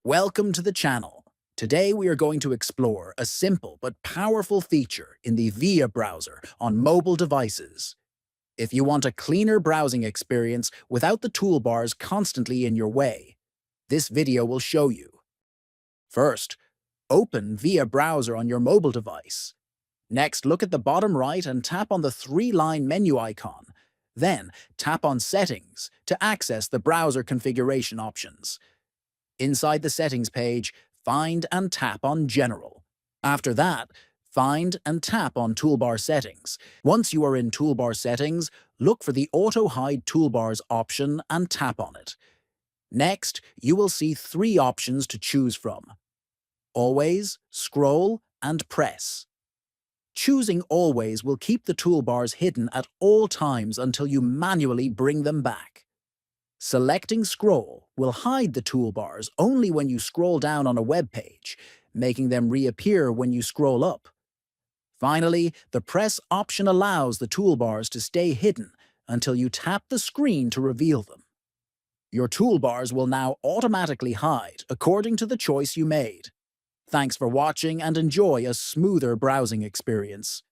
Welcome to the channel. Today we are going to explore a simple but powerful feature in the VIA browser on mobile devices. If you want a cleaner browsing experience without the toolbars constantly in your way, this video will show you. First, open VIA browser on your mobile device. Next, look at the bottom right and tap on the three-line menu icon. Then, tap on Settings to access the browser configuration options. Inside the Settings page, find and tap on General. After that, find and tap on Toolbar Settings. Once you are in Toolbar Settings, look for the Auto Hide Toolbars option and tap on it. Next, you will see three options to choose from: Always, Scroll, and Press. Choosing Always will keep the toolbars hidden at all times until you manually bring them back. Selecting Scroll will hide the toolbars only when you scroll down on a web page, making them reappear when you scroll up. Finally, the Press option allows the toolbars to stay hidden until you tap the screen to reveal them. Your toolbars will now automatically hide according to the choice you made. Thanks for watching and enjoy a smoother browsing experience.